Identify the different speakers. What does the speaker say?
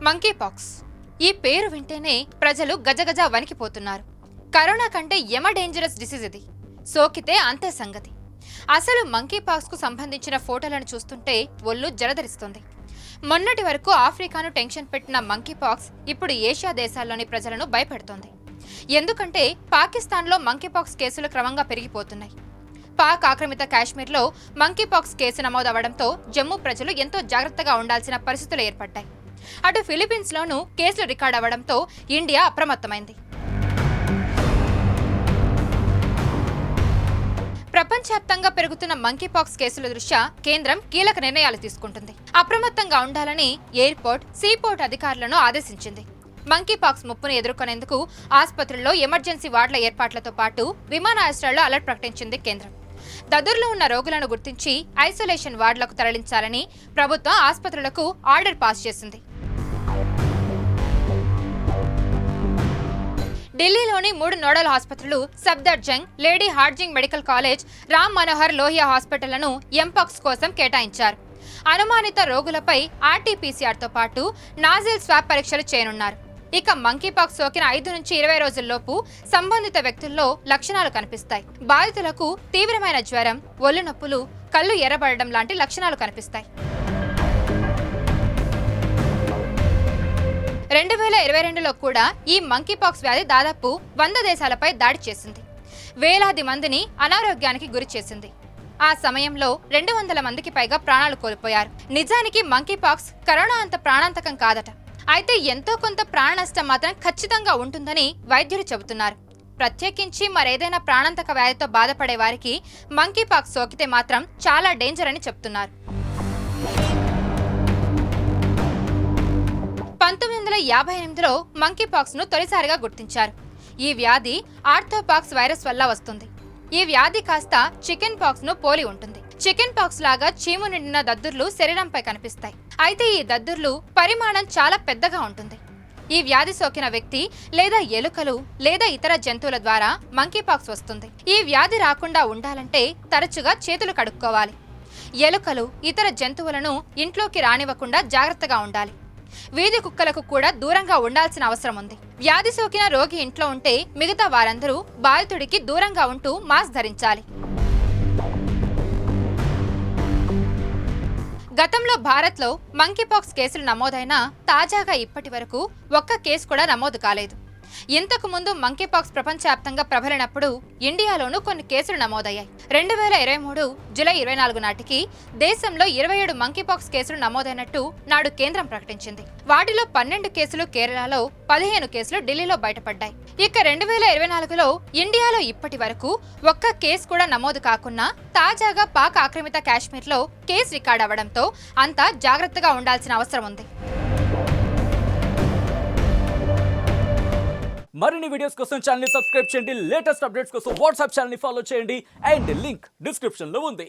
Speaker 1: Monkey pox ఈ పేరు వింటేనే ప్రజలు గజగజ వణికిపోతున్నారు. కరోనా కంటే యమ డేంజరస్ డిసీజ్ ఇది. సోకితే అంతే సంగతి. అసలు మంకీ పాక్స్ కు సంబంధించిన ఫోటోలను చూస్తుంటే ఒళ్ళు జలధరిస్తుంది. మొన్నటి వరకు ఆఫ్రికాను టెన్షన్ పెట్టిన మంకీ పాక్స్ ఇప్పుడు ఏషియా దేశాల్లోని ప్రజలను భయపెడుతోంది. ఎందుకంటే పాకిస్తాన్లో మంకీ పాక్స్ కేసులు క్రమంగా పెరిగిపోతున్నాయి. పాక్ ఆక్రమిత కాశ్మీర్లో మంకీ పాక్స్ కేసు నమోదవడంతో జమ్మూ ప్రజలు ఎంతో జాగ్రత్తగా ఉండాల్సిన పరిస్థితులు ఏర్పడ్డాయి. అటు ఫిలిప్పీన్స్లోనూ కేసులు రికార్డ్ అవ్వడంతో ఇండియా అప్రమత్తమైంది. ప్రపంచవ్యాప్తంగా పెరుగుతున్న మంకీ పాక్స్ కేసుల దృష్ట్యా కేంద్రం కీలక నిర్ణయాలు తీసుకుంటుంది. అప్రమత్తంగా ఉండాలని ఎయిర్పోర్ట్, సీపోర్ట్ అధికారులను ఆదేశించింది. మంకీ పాక్స్ ముప్పును ఎదుర్కొనేందుకు ఆసుపత్రుల్లో ఎమర్జెన్సీ వార్డుల ఏర్పాట్లతో పాటు విమానాశ్రయాల్లో అలర్ట్ ప్రకటించింది కేంద్రం. దదుర్లో ఉన్న రోగులను గుర్తించి ఐసోలేషన్ వార్డులకు తరలించాలని ప్రభుత్వం ఆసుపత్రులకు ఆర్డర్ పాస్ చేసింది. ఢిల్లీలోని 3 నోడల్ ఆసుపత్రులు Safdarjung, lady Hardinge medical college, Ram Manohar Lohia హాస్పిటళ్లను ఎంపాక్స్ కోసం కేటాయించారు. అనుమానిత రోగులపై ఆర్టీపీసీఆర్తో పాటు నాజిల్ స్వాబ్ పరీక్షలు చేయనున్నారు. ఇక మంకీ పాక్స్ సోకిన 5 నుంచి 20 రోజుల్లోపు సంబంధిత వ్యక్తుల్లో లక్షణాలు కనిపిస్తాయి. బాధితులకు తీవ్రమైన జ్వరం, ఒళ్ళు నొప్పులు, కళ్ళు ఎర్రబడడం లాంటి లక్షణాలు కనిపిస్తాయి. 2022లో కూడా ఈ మంకీ పాక్స్ వ్యాధి దాదాపు 100 దేశాలపై దాడి చేసింది. వేలాది మందిని అనారోగ్యానికి గురి చేసింది. ఆ సమయంలో 200 మందికి పైగా ప్రాణాలు కోల్పోయారు. నిజానికి మంకీ పాక్స్ కరోనా అంత ప్రాణాంతకం కాదట. అయితే ఎంతో కొంత ప్రాణ నష్టం మాత్రం ఖచ్చితంగా ఉంటుందని వైద్యులు చెబుతున్నారు. ప్రత్యేకించి మరేదైనా ప్రాణాంతక వ్యాధితో బాధపడే వారికి మంకీ పాక్స్ సోకితే మాత్రం చాలా డేంజర్ అని చెప్తున్నారు. 1958లో మంకీ పాక్స్ ను తొలిసారిగా గుర్తించారు. ఈ వ్యాధి ఆర్థోపాక్స్ వైరస్ వల్ల వస్తుంది. ఈ వ్యాధి కాస్త చికెన్ పాక్స్ ను పోలి ఉంటుంది. చికెన్ పాక్స్ లాగా చీము నిండిన దద్దుర్లు శరీరంపై కనిపిస్తాయి. అయితే ఈ దద్దుర్లు పరిమాణం చాలా పెద్దగా ఉంటుంది. ఈ వ్యాధి సోకిన వ్యక్తి లేదా ఎలుకలు లేదా ఇతర జంతువుల ద్వారా మంకీ పాక్స్ వస్తుంది. ఈ వ్యాధి రాకుండా ఉండాలంటే తరచుగా చేతులు కడుక్కోవాలి. ఎలుకలు, ఇతర జంతువులను ఇంట్లోకి రానివ్వకుండా జాగ్రత్తగా ఉండాలి. వీధి కుక్కలకు కూడా దూరంగా ఉండాల్సిన అవసరం ఉంది. వ్యాధి సోకిన రోగి ఇంట్లో ఉంటే మిగతా వారందరూ బాధితుడికి దూరంగా ఉంటూ మాస్క్ ధరించాలి. గతంలో భారత్లో మంకీ పాక్స్ కేసులు నమోదైనా తాజాగా ఇప్పటి వరకు ఒక్క కేసు కూడా నమోదు కాలేదు. ఇంతకు ముందు మంకీ పాక్స్ ప్రపంచవ్యాప్తంగా ప్రబలినప్పుడు ఇండియాలోనూ కొన్ని కేసులు నమోదయ్యాయి. 2023 జూలై 24 నాటికి దేశంలో 27 మంకీ పాక్స్ కేసులు నమోదైనట్టు నాడు కేంద్రం ప్రకటించింది. వాటిలో 12 కేసులు కేరళలో, 15 కేసులు ఢిల్లీలో బయటపడ్డాయి. ఇక 2024లో ఇండియాలో ఇప్పటి వరకు ఒక్క కేసు కూడా నమోదు కాకున్నా తాజాగా పాక్ ఆక్రమిత కాశ్మీర్లో కేసు రికార్డ్ అవ్వడంతో అంతా జాగ్రత్తగా ఉండాల్సిన అవసరం ఉంది.
Speaker 2: మరిన్ని వీడియోస్ కోసం ఛానల్ ని సబ్స్క్రైబ్ చేయండి. లేటెస్ట్ అప్డేట్స్ కోసం వాట్సాప్ ఛానల్ ని ఫాలో చేయండి. అండ్ లింక్ డిస్క్రిప్షన్ లో ఉంది.